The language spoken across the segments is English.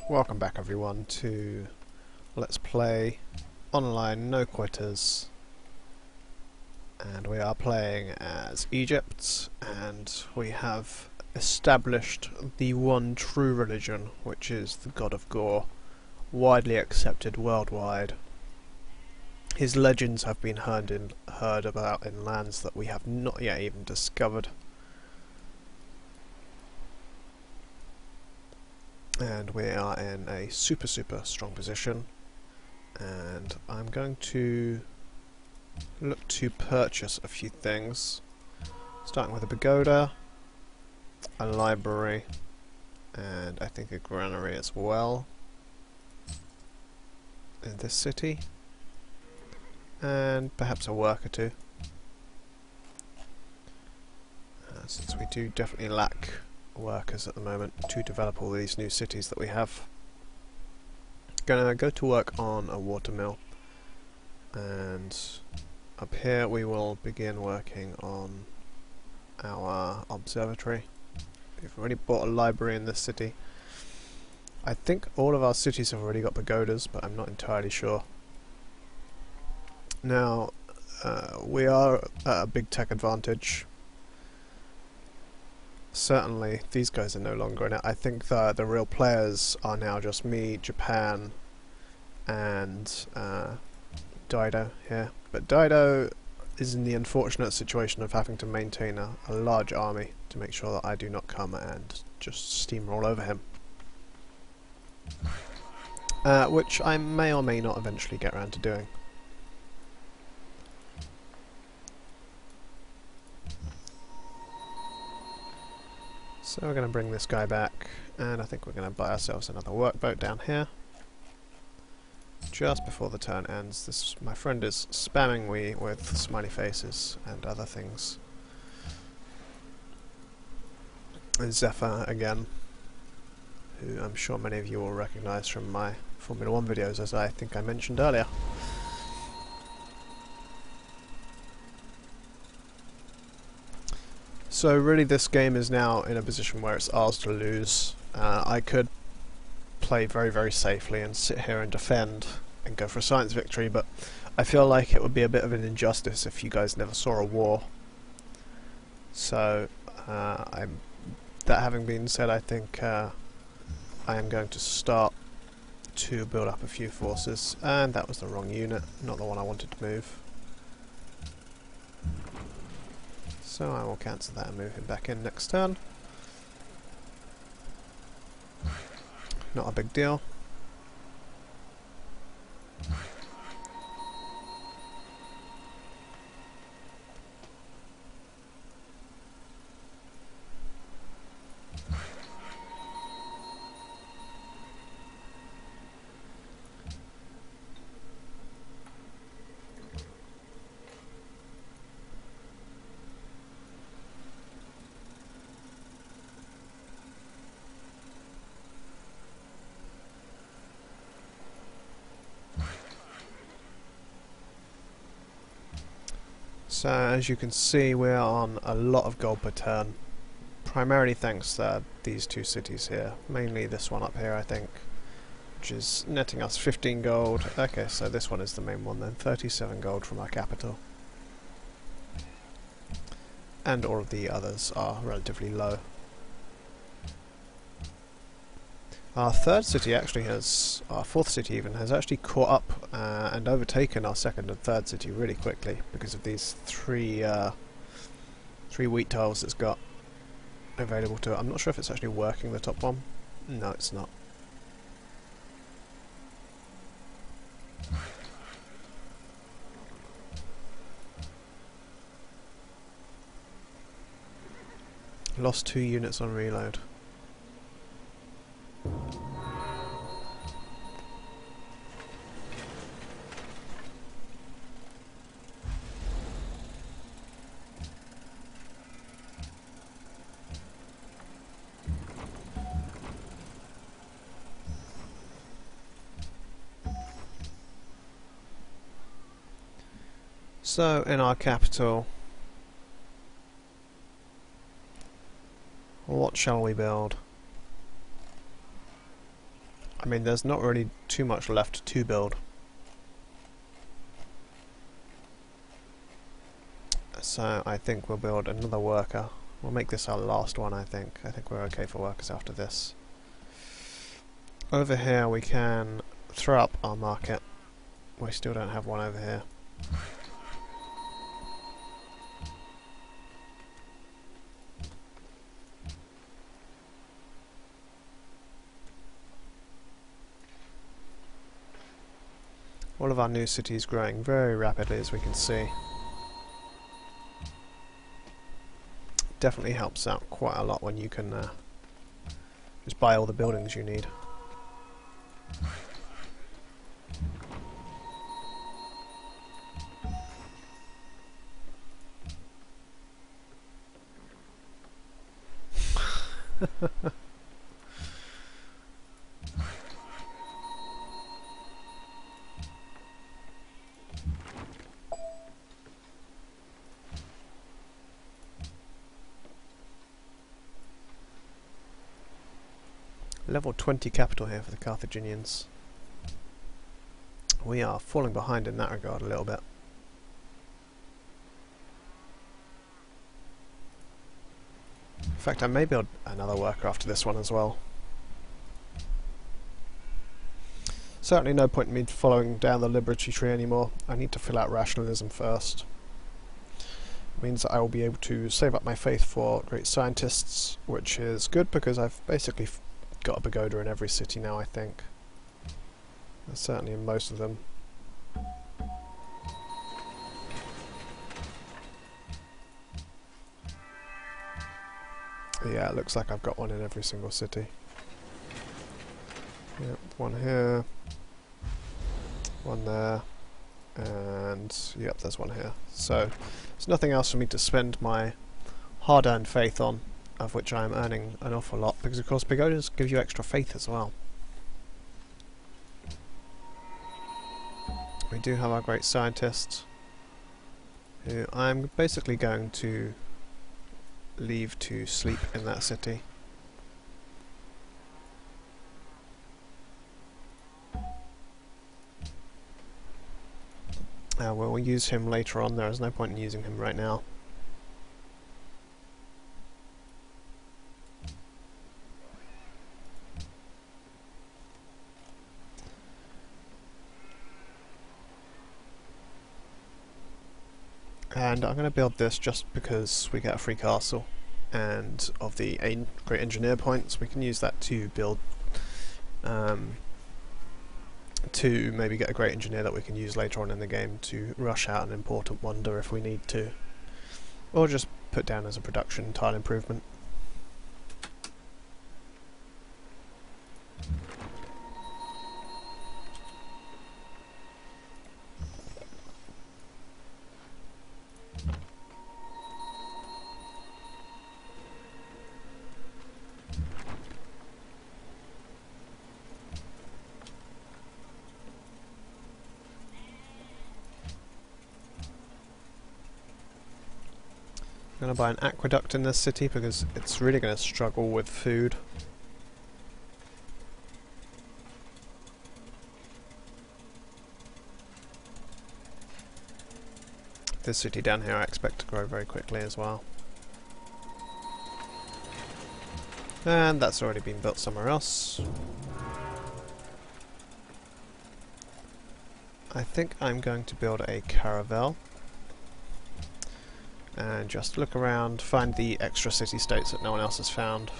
Welcome back everyone to Let's Play Online No Quitters, and we are playing as Egypt, and we have established the one true religion, which is the god of Gore, widely accepted worldwide. His legends have been heard about in lands that we have not yet even discovered. And we are in a super strong position, and I'm going to look to purchase a few things, starting with a pagoda, a library, and I think a granary as well in this city, and perhaps a work or two, since we do definitely lack workers at the moment to develop all these new cities that we have. Gonna go to work on a watermill, and up here we will begin working on our observatory. We've already bought a library in this city. I think all of our cities have already got pagodas, but I'm not entirely sure. Now, we are at a big tech advantage. Certainly, these guys are no longer in it. I think the real players are now just me, Japan, and Dido here. But Dido is in the unfortunate situation of having to maintain a large army to make sure that I do not come and just steamroll over him. Which I may or may not eventually get around to doing. So we're going to bring this guy back, and I think we're going to buy ourselves another workboat down here. Just before the turn ends, my friend is spamming me with smiley faces and other things. And Zephyr again, who I'm sure many of you will recognise from my Formula 1 videos, as I think I mentioned earlier. So really this game is now in a position where it's ours to lose. I could play very safely and sit here and defend and go for a science victory, but I feel like it would be a bit of an injustice if you guys never saw a war. So that having been said, I think I am going to start to build up a few forces, and that was the wrong unit, not the one I wanted to move. So I will cancel that and move him back in next turn. Not a big deal. So as you can see, we're on a lot of gold per turn, primarily thanks to these two cities here, mainly this one up here I think, which is netting us 15 gold. Okay, so this one is the main one then, 37 gold from our capital. And all of the others are relatively low. Our third city actually has, our fourth city even, has actually caught up and overtaken our second and third city really quickly because of these three wheat tiles it's got available to it. I'm not sure if it's actually working, the top one. No, it's not. Lost 2 units on reload. So in our capital, what shall we build? I mean, there's not really too much left to build. So I think we'll build another worker. We'll make this our last one, I think. I think we're okay for workers after this. Over here we can throw up our market. We still don't have one over here. All of our new cities growing very rapidly, as we can see. Definitely helps out quite a lot when you can just buy all the buildings you need. Level 20 capital here for the Carthaginians. We are falling behind in that regard a little bit. In fact, I may build another worker after this one as well. Certainly no point in me following down the liberty tree anymore. I need to fill out rationalism first. It means that I will be able to save up my faith for great scientists, which is good because I've basically got a pagoda in every city now, I think. Certainly in most of them. Yeah, it looks like I've got one in every single city. Yep, one here, one there, and yep, there's one here. So there's nothing else for me to spend my hard-earned faith on, of which I am earning an awful lot, because of course pagodas give you extra faith as well. We do have our great scientist, who I'm basically going to leave to sleep in that city. We'll use him later on. There is no point in using him right now. And I'm going to build this just because we get a free castle, and of the great engineer points we can use that to build to maybe get a great engineer that we can use later on in the game to rush out an important wonder if we need to, or just put down as a production tile improvement. I'm going to buy an aqueduct in this city because it's really going to struggle with food. This city down here I expect to grow very quickly as well. And that's already been built somewhere else. I think I'm going to build a caravel. And just look around, find the extra city-states that no one else has found.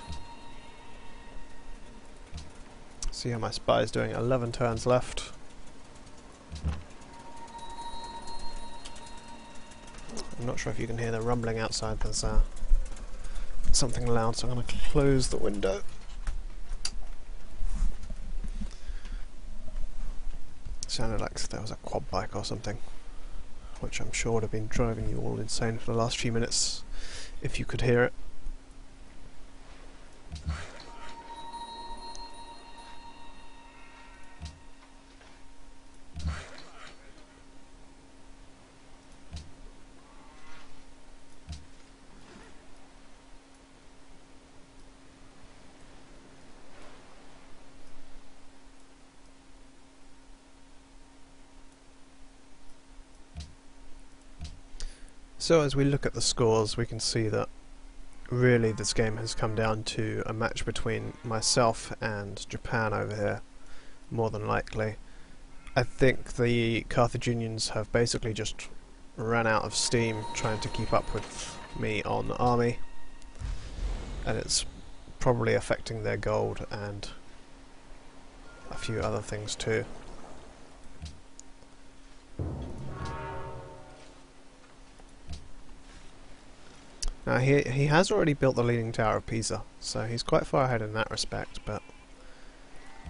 See how my spy is doing. 11 turns left. I'm not sure if you can hear the rumbling outside. There's something loud, so I'm going to close the window. Sounded like there was a quad bike or something, which I'm sure would have been driving you all insane for the last few minutes if you could hear it. So as we look at the scores, we can see that really this game has come down to a match between myself and Japan over here, more than likely. I think the Carthaginians have basically just ran out of steam trying to keep up with me on army, and it's probably affecting their gold and a few other things too. Now he has already built the Leaning Tower of Pisa, so he's quite far ahead in that respect, but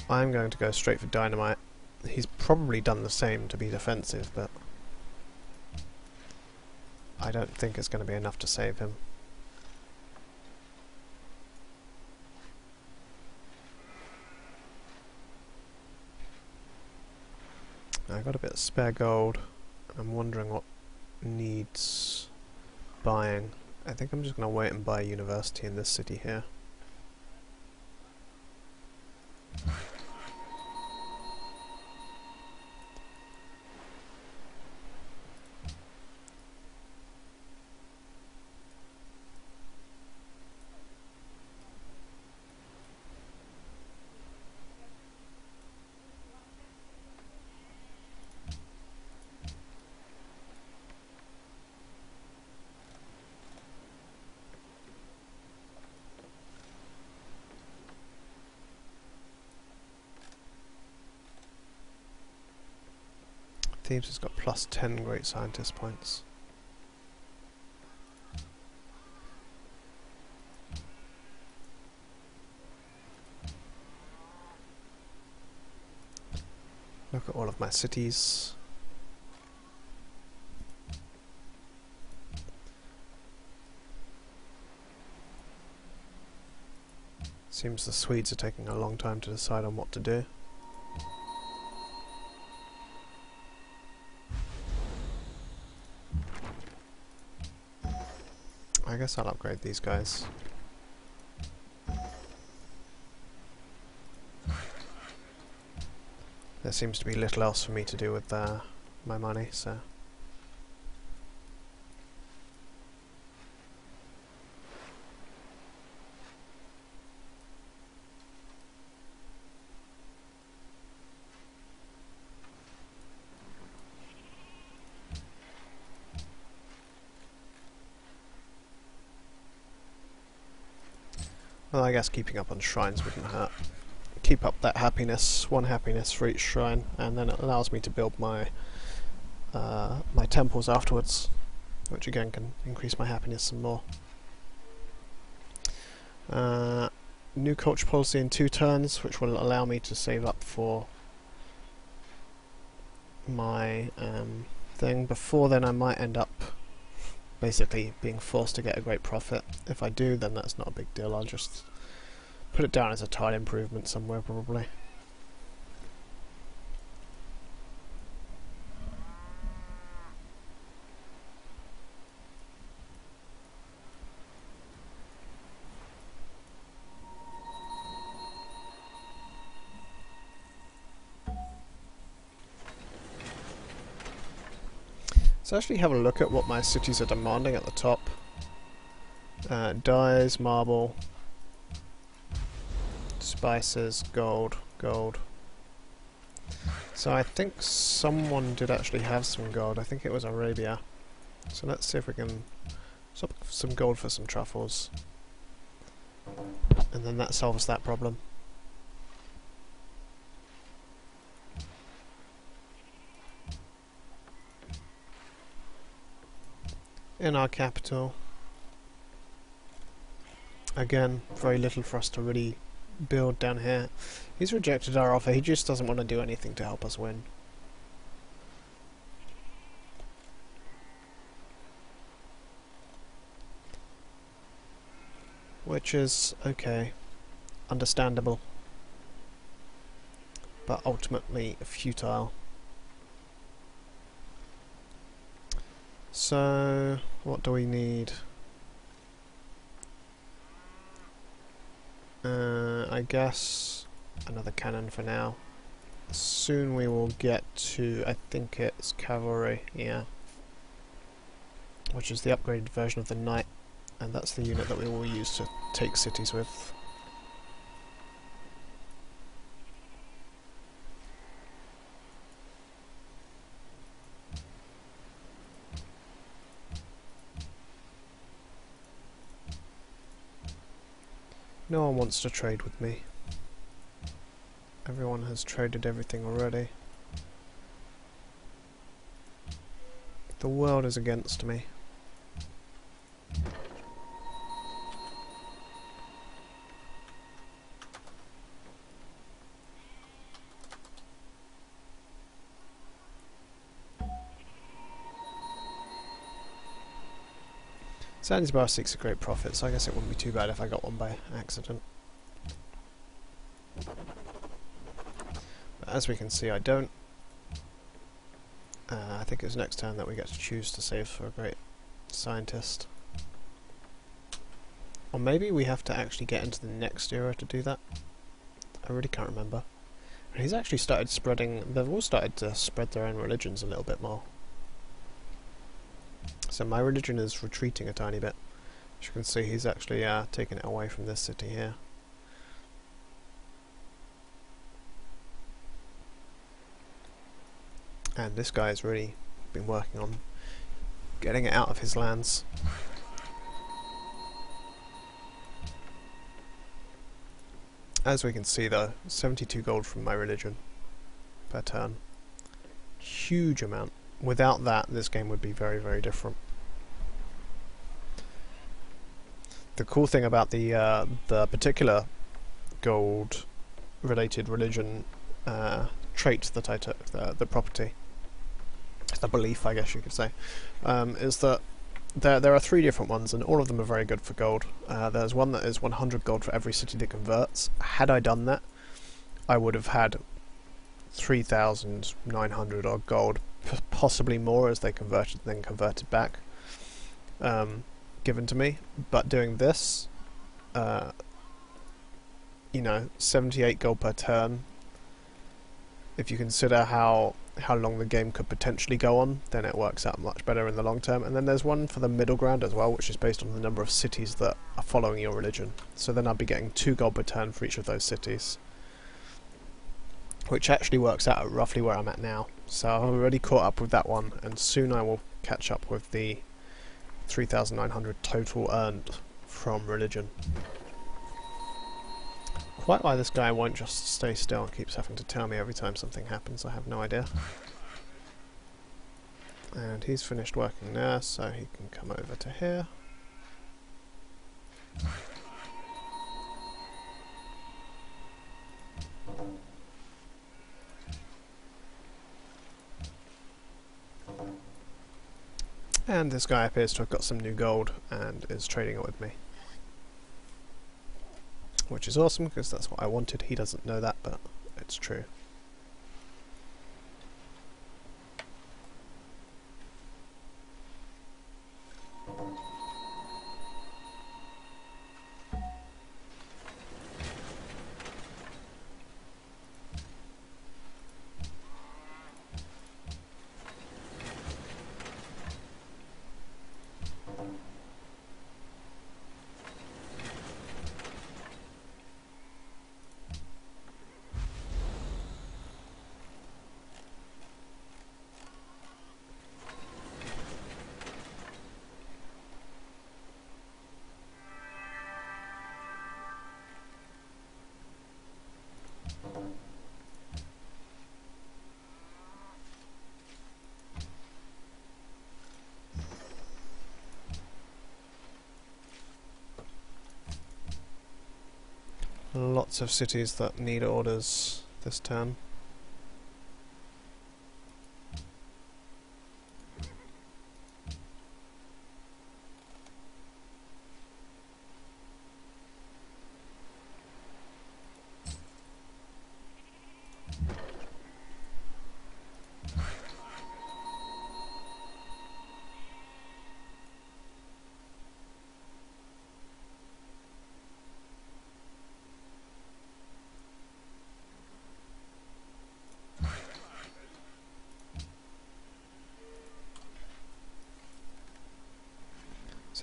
I'm going to go straight for dynamite. He's probably done the same to be defensive, but I don't think it's going to be enough to save him. I've got a bit of spare gold. I'm wondering what needs buying. I think I'm just going to wait and buy a university in this city here. Thebes has got plus 10 great scientist points. Look at all of my cities. Seems the Swedes are taking a long time to decide on what to do. I guess I'll upgrade these guys. There seems to be little else for me to do with my money, so... Well, I guess keeping up on shrines wouldn't hurt. Keep up that happiness, one happiness for each shrine, and then it allows me to build my my temples afterwards, which again can increase my happiness some more. New culture policy in 2 turns, which will allow me to save up for my thing. Before then I might end up basically being forced to get a great profit. If I do, then that's not a big deal. I'll just put it down as a tile improvement somewhere probably. So actually have a look at what my cities are demanding at the top. Dyes, marble, spices, gold, gold. So I think someone did actually have some gold. I think it was Arabia. So let's see if we can swap some gold for some truffles. And then that solves that problem. In our capital. Again, very little for us to really build down here. He's rejected our offer, he just doesn't want to do anything to help us win. Which is okay, understandable, but ultimately futile. So, what do we need? I guess another cannon for now. Soon we will get to, I think it's cavalry, yeah. which is the upgraded version of the knight, and that's the unit that we will use to take cities with. No one wants to trade with me. Everyone has traded everything already. The world is against me. Zanzibar seeks a great profit, so I guess it wouldn't be too bad if I got one by accident. But as we can see, I don't. I think it's next turn that we get to choose to save for a great scientist. Or maybe we have to actually get into the next era to do that. I really can't remember. And he's actually started spreading, they've all started to spread their own religions a little bit more. So my religion is retreating a tiny bit. As you can see, he's actually taking it away from this city here. And this guy has really been working on getting it out of his lands. As we can see though, 72 gold from my religion per turn. Huge amount. Without that, this game would be very, very different. The cool thing about the particular gold-related religion trait that I took, the property, the belief, I guess you could say, is that there are 3 different ones, and all of them are very good for gold. There's one that is 100 gold for every city that converts. Had I done that, I would have had 3,900 odd gold, possibly more as they converted, then converted back, given to me. But doing this, you know, 78 gold per turn. If you consider how long the game could potentially go on, then it works out much better in the long term. And then there's one for the middle ground as well, which is based on the number of cities that are following your religion. So then I'll be getting 2 gold per turn for each of those cities, which actually works out at roughly where I'm at now. So I've already caught up with that one, and soon I will catch up with the 3,900 total earned from religion. Quite why this guy won't just stay still and keeps having to tell me every time something happens, I have no idea. And he's finished working there, so he can come over to here. And this guy appears to have got some new gold and is trading it with me. Which is awesome, because that's what I wanted. He doesn't know that, but it's true. Lots of cities that need orders this turn.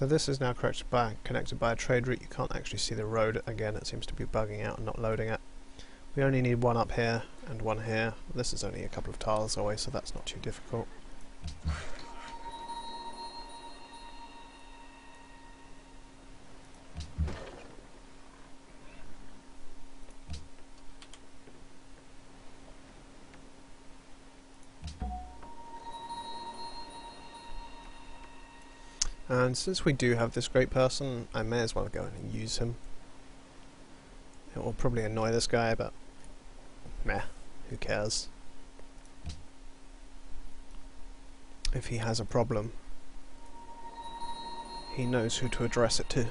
So this is now connected by a trade route. You can't actually see the road again, it seems to be bugging out and not loading it. We only need one up here and one here. This is only a couple of tiles away, so that's not too difficult. And since we do have this great person, I may as well go in and use him. It will probably annoy this guy, but meh, who cares? If he has a problem, he knows who to address it to.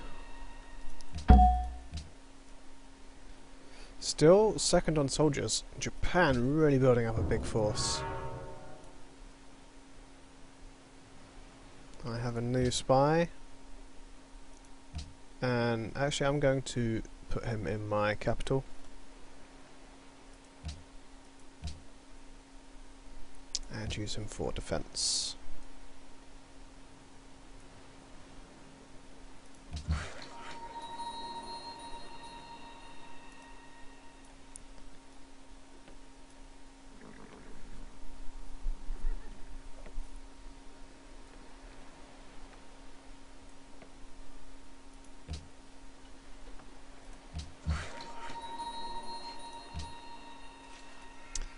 Still second on soldiers. Japan really building up a big force. I have a new spy, and actually I'm going to put him in my capital. And use him for defense.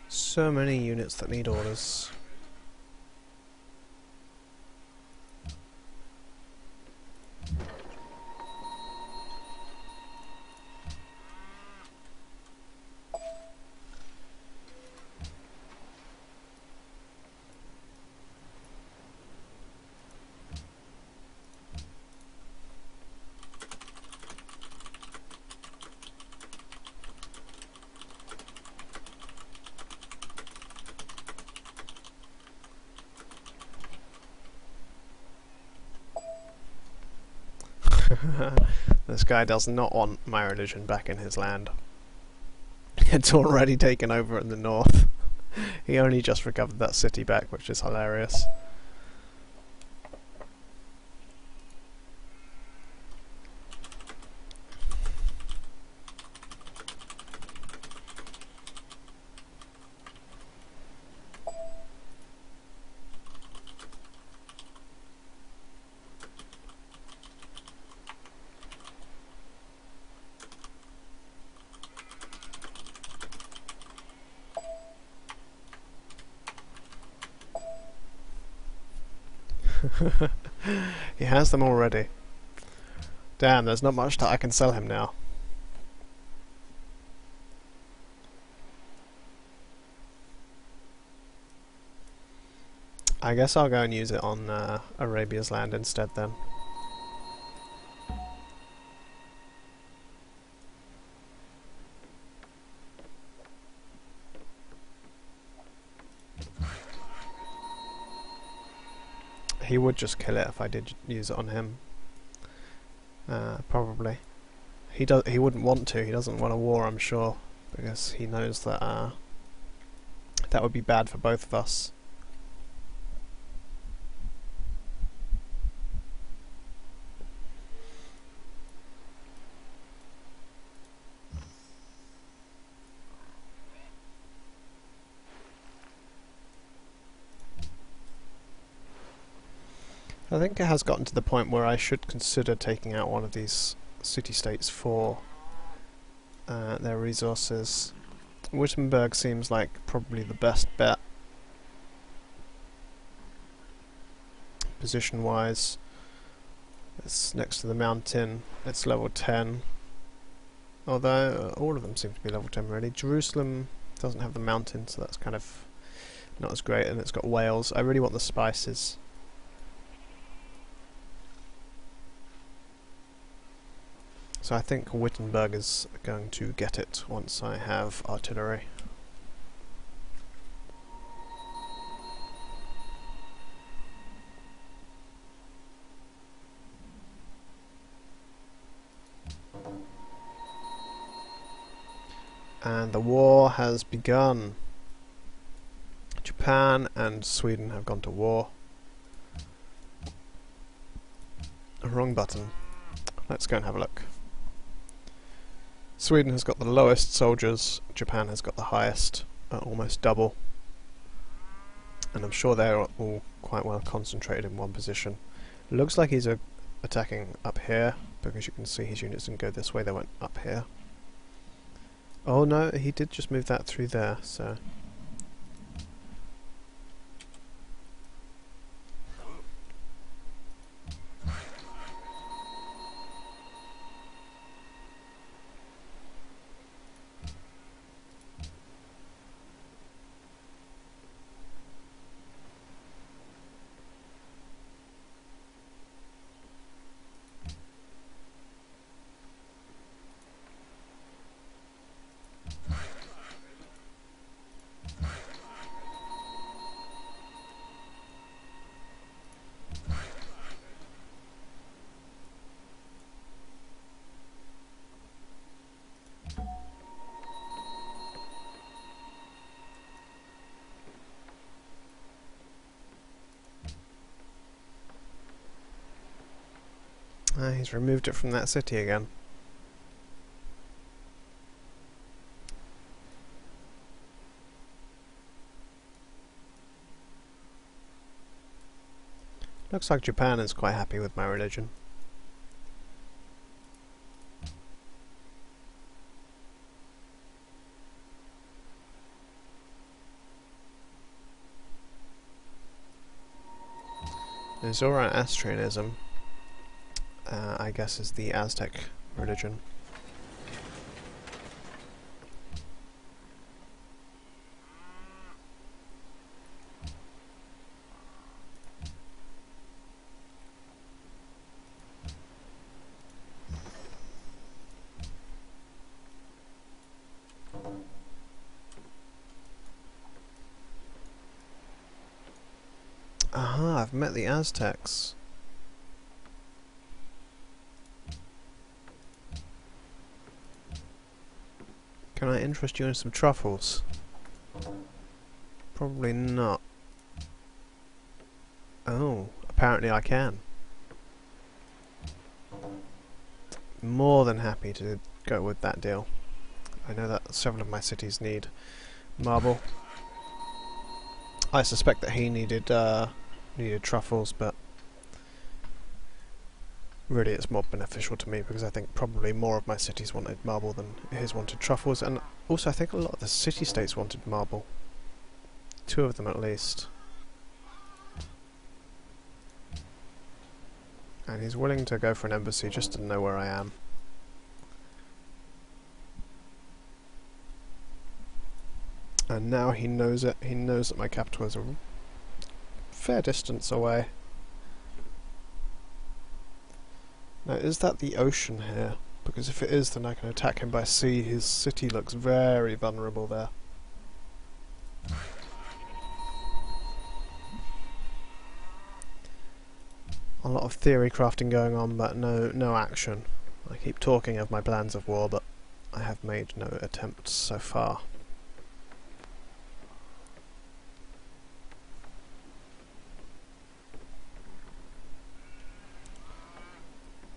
So many units that need orders. This guy does not want my religion back in his land. It's already taken over in the north. He only just recovered that city back, which is hilarious. He has them already. Damn, there's not much that I can sell him now. I guess I'll go and use it on Arabia's land instead then. He would just kill it if I did use it on him. Probably. He wouldn't want to. He doesn't want a war, I'm sure, because he knows that that would be bad for both of us. I think it has gotten to the point where I should consider taking out one of these city-states for their resources. Wittenberg seems like probably the best bet, position-wise. It's next to the mountain, it's level 10, although all of them seem to be level 10 really. Jerusalem doesn't have the mountain, so that's kind of not as great, and it's got Wales. I really want the spices. So I think Wittenberg is going to get it once I have artillery. And the war has begun. Japan and Sweden have gone to war. Wrong button. Let's go and have a look. Sweden has got the lowest soldiers, Japan has got the highest, almost double. And I'm sure they're all quite well concentrated in one position. Looks like he's attacking up here, because you can see his units didn't go this way, they went up here. Oh no, he did just move that through there, so... he's removed it from that city again. Looks like Japan is quite happy with my religion. Zoroastrianism, I guess, is the Aztec religion. Aha, I've met the Aztecs. Can I interest you in some truffles? Probably not. Oh, apparently I can. More than happy to go with that deal. I know that several of my cities need marble. I suspect that he needed truffles, but really it's more beneficial to me because I think probably more of my cities wanted marble than his wanted truffles, and also I think a lot of the city-states wanted marble. 2 of them at least. And he's willing to go for an embassy just to know where I am. And now he knows it. He knows that my capital is a fair distance away. Now, is that the ocean here? Because if it is, then I can attack him by sea. His city looks very vulnerable there. A lot of theory crafting going on, but no action. I keep talking of my plans of war, but I have made no attempts so far.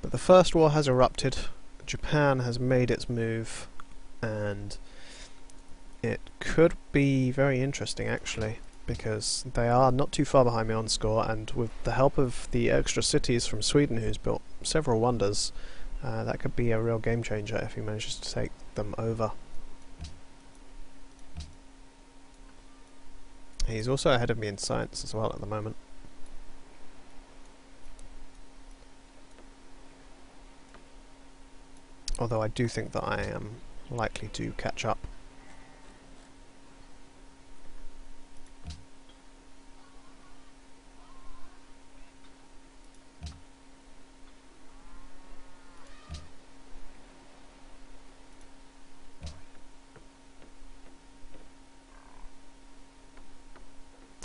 But the first war has erupted. Japan has made its move, and it could be very interesting actually, because they are not too far behind me on score, and with the help of the extra cities from Sweden, who's built several wonders, that could be a real game changer if he manages to take them over. He's also ahead of me in science as well at the moment. Although I do think that I am likely to catch up.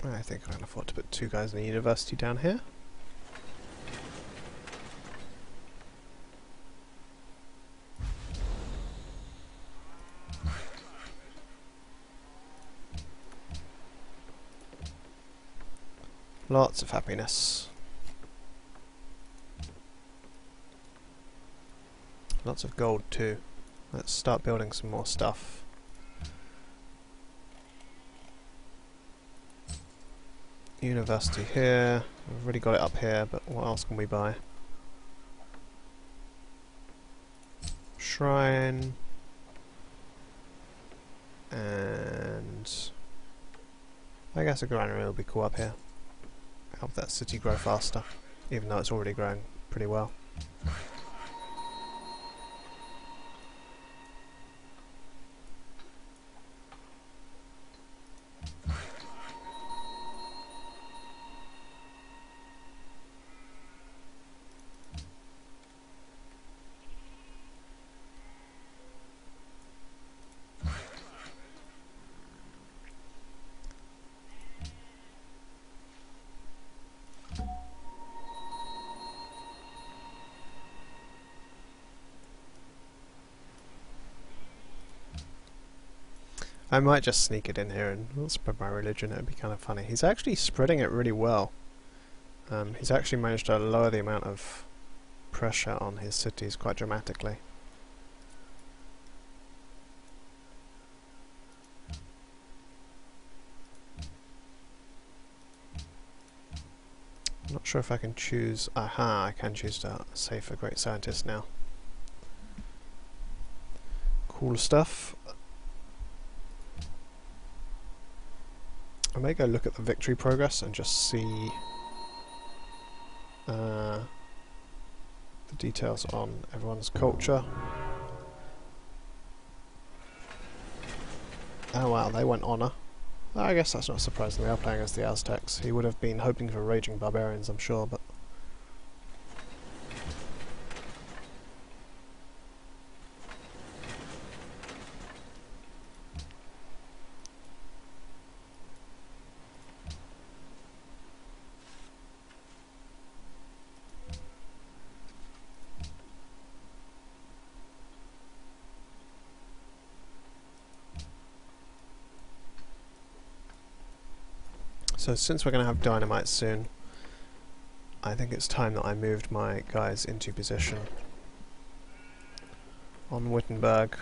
I think I can afford to put 2 guys in a university down here. Lots of happiness. Lots of gold too. Let's start building some more stuff. University here. We've already got it up here, but what else can we buy? Shrine. And I guess a granary will be cool up here. Help that city grow faster, even though it's already growing pretty well. I might just sneak it in here and spread my religion. It would be kind of funny. He's actually spreading it really well. He's actually managed to lower the amount of pressure on his cities quite dramatically. I'm not sure if I can choose... Aha, I can choose to save for Great Scientist now. Cool stuff. I may go look at the victory progress and just see the details on everyone's culture. Oh wow, they went honour. I guess that's not surprising, they are playing as the Aztecs. He would have been hoping for raging barbarians, I'm sure, but... So since we're going to have dynamite soon, I think it's time that I moved my guys into position on Wittenberg,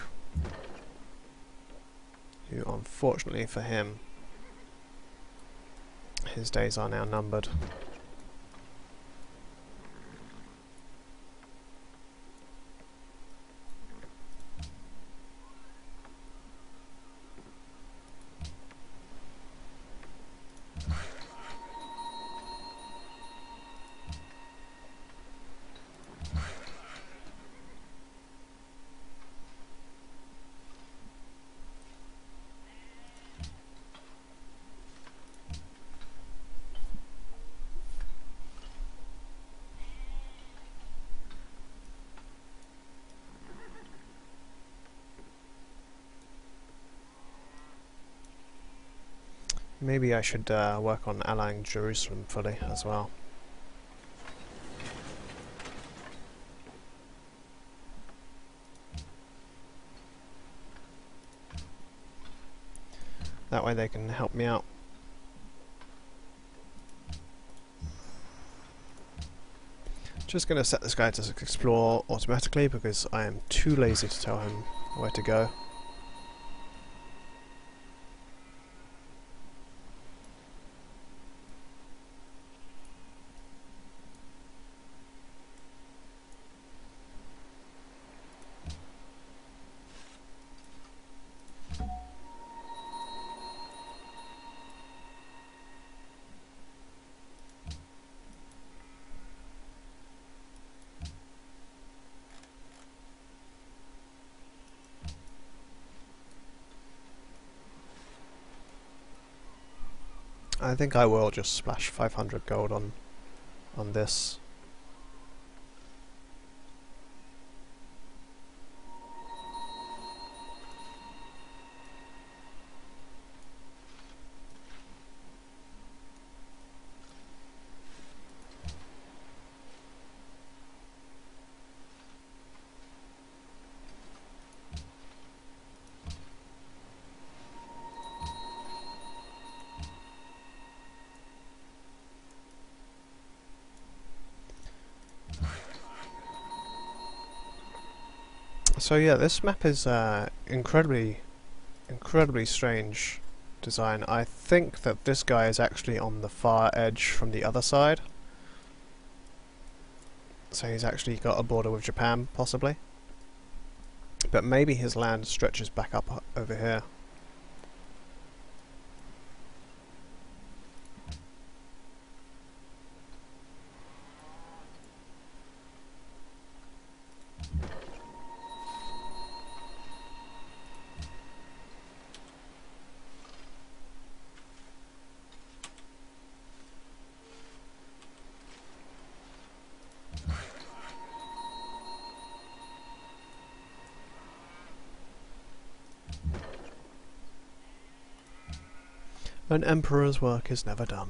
who unfortunately for him, his days are now numbered. Maybe I should work on allying Jerusalem fully as well. That way they can help me out. Just going to set this guy to explore automatically because I am too lazy to tell him where to go. I think I will just splash 500 gold on this. So yeah, this map is incredibly strange design. I think that this guy is actually on the far edge from the other side. So he's actually got a border with Japan, possibly. But maybe his land stretches back up over here. An emperor's work is never done.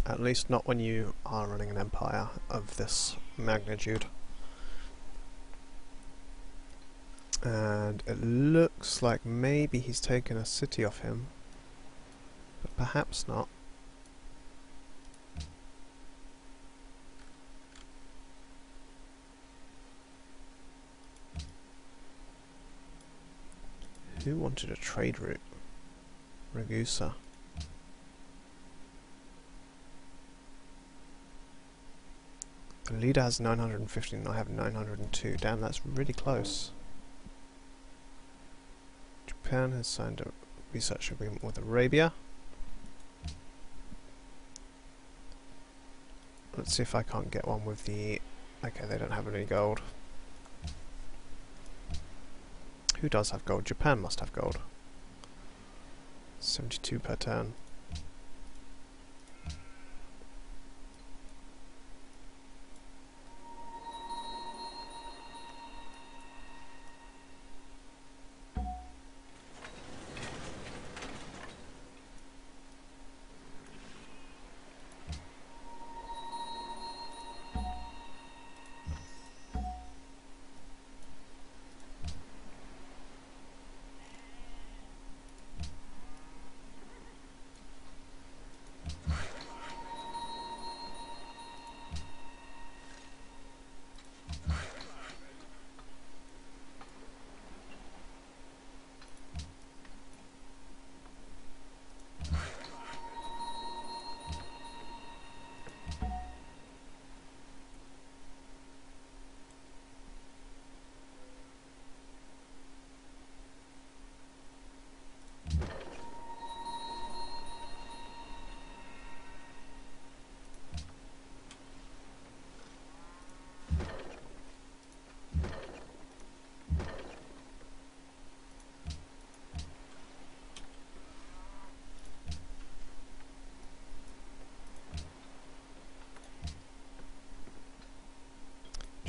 At least not when you are running an empire of this magnitude. And it looks like maybe he's taken a city off him, but perhaps not. Who wanted a trade route? Ragusa. The leader has 950 and I have 902. Damn, that's really close. Japan has signed a research agreement with Arabia. Let's see if I can't get one with the... Okay, they don't have any gold. Who does have gold? Japan must have gold. 72 per turn.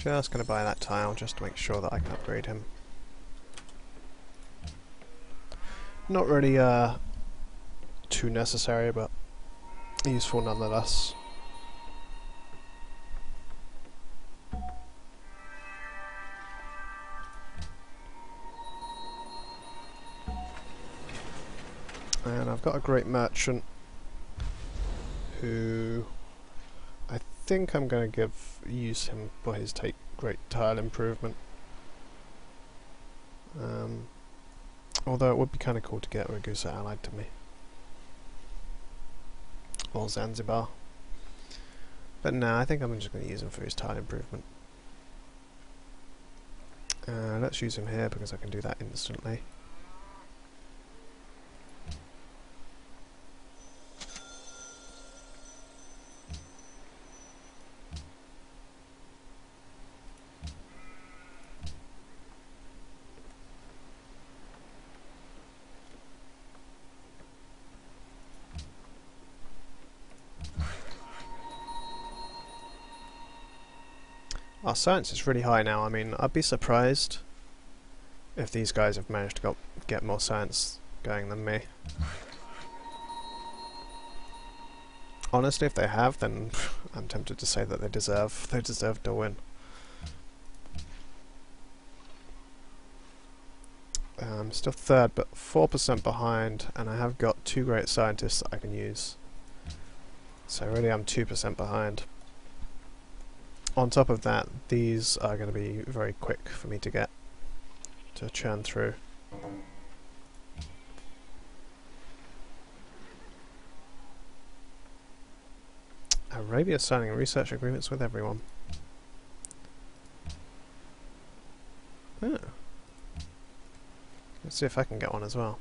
Just going to buy that tile just to make sure that I can upgrade him. Not really too necessary, but useful nonetheless. And I've got a great merchant who I think I'm going to use him for his great tile improvement. Although it would be kind of cool to get Ragusa allied to me. Or Zanzibar. But no, I think I'm just going to use him for his tile improvement. Let's use him here because I can do that instantly. Our science is really high now. I mean, I'd be surprised if these guys have managed to get more science going than me. Honestly, if they have, then I'm tempted to say that they deserve to win. I'm still third, but 4% behind, and I have got 2 great scientists that I can use. So really I'm 2% behind. On top of that, these are going to be very quick for me to get to churn through. Arabia signing research agreements with everyone. Oh. Let's see if I can get one as well.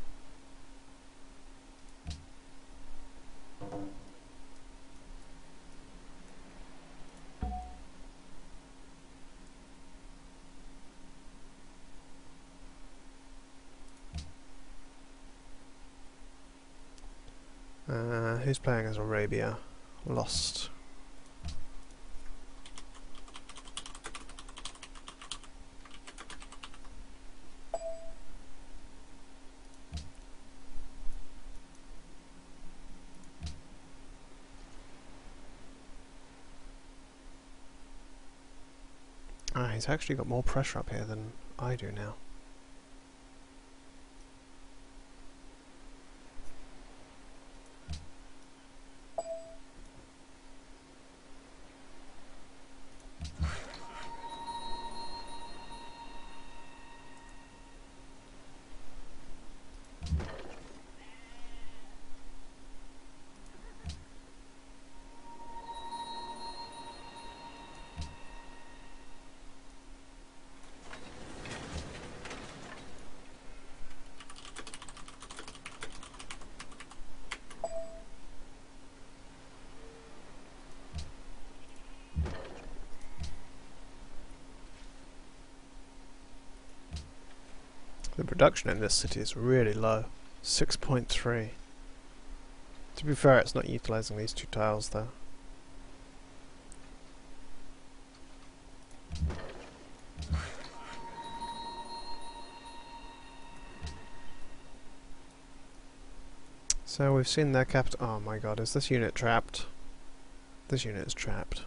Who's playing as Arabia? Lost. Ah, he's actually got more pressure up here than I do now. The production in this city is really low. 6.3. To be fair, it's not utilising these two tiles though. So we've seen their capital. Oh my god, is this unit trapped? This unit is trapped.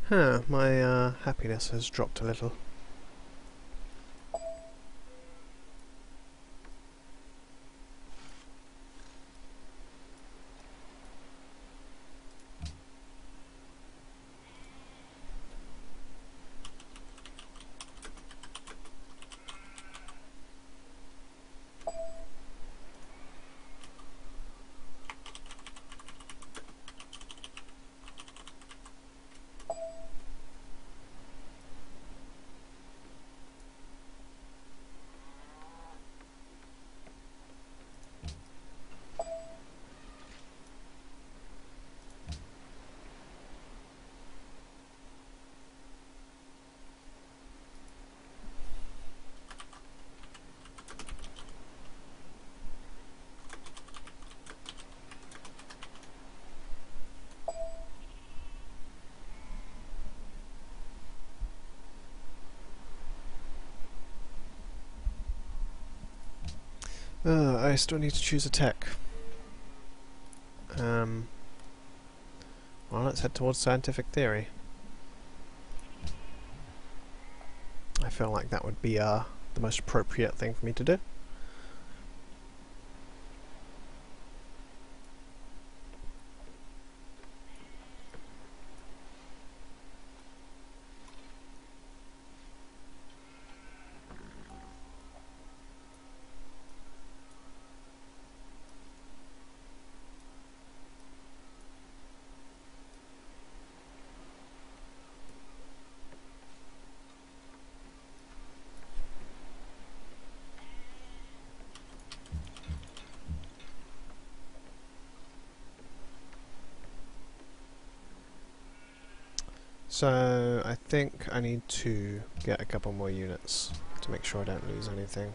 Huh, my happiness has dropped a little. I still need to choose a tech. Well, let's head towards scientific theory. I feel like that would be the most appropriate thing for me to do. So I think I need to get a couple more units to make sure I don't lose anything.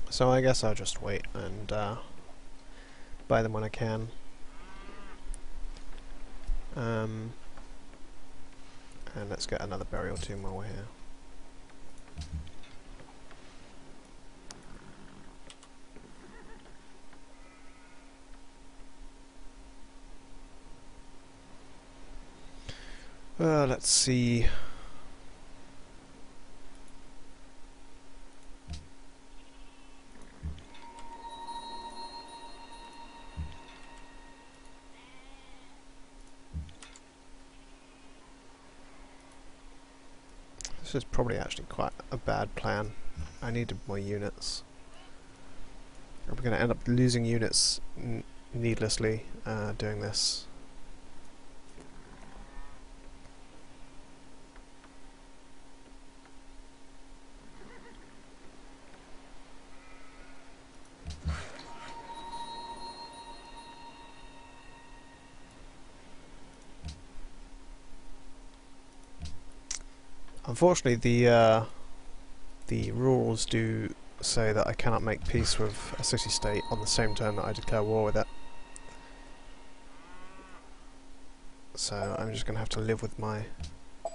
So I guess I'll just wait and buy them when I can. And let's get another burial tomb while we're here. Let's see. This is probably actually quite a bad plan. I needed more units. We're going to end up losing units needlessly doing this. Unfortunately, the rules do say that I cannot make peace with a city-state on the same turn that I declare war with it. So I'm just going to have to live with my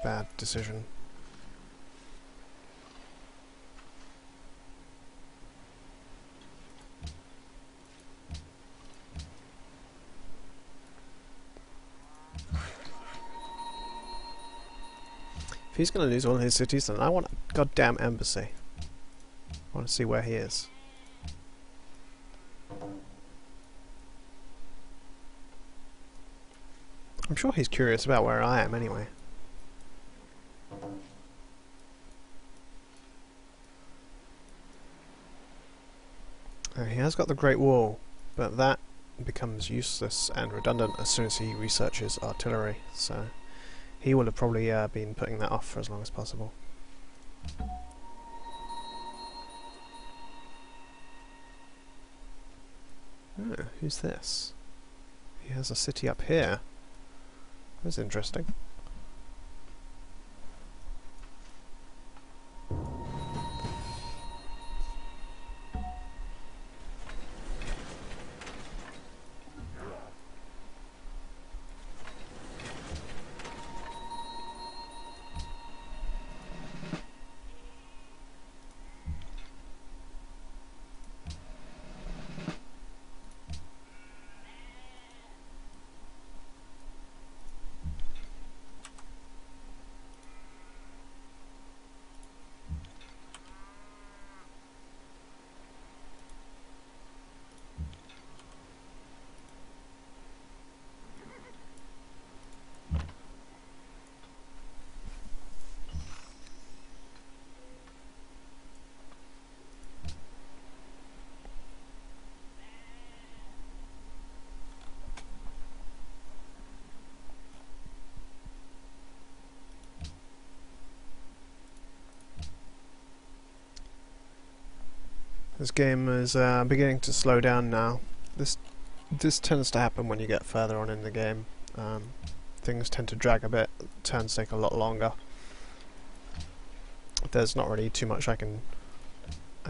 bad decision. If he's going to lose all his cities, then I want a goddamn embassy. I want to see where he is. I'm sure he's curious about where I am anyway. He has got the Great Wall, but that becomes useless and redundant as soon as he researches artillery, so he will have probably been putting that off for as long as possible. Oh, who's this? He has a city up here. That's interesting. This game is beginning to slow down now. This tends to happen when you get further on in the game. Things tend to drag a bit, turns take a lot longer. There's not really too much I can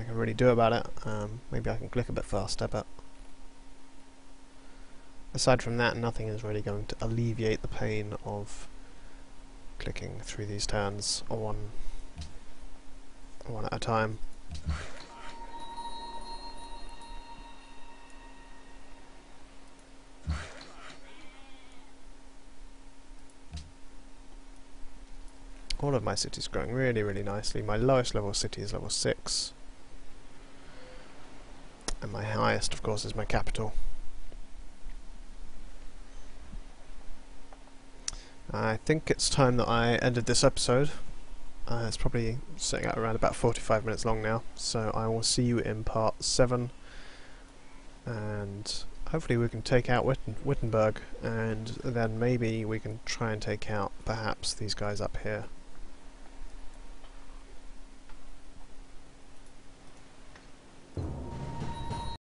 really do about it. Maybe I can click a bit faster, but aside from that, nothing is really going to alleviate the pain of clicking through these turns on one at a time. All of my cities growing really, really nicely. My lowest level city is level 6. And my highest, of course, is my capital. I think it's time that I ended this episode. It's probably sitting at around about 45 minutes long now, so I will see you in part 7, and hopefully we can take out Wittenberg, and then maybe we can try and take out perhaps these guys up here.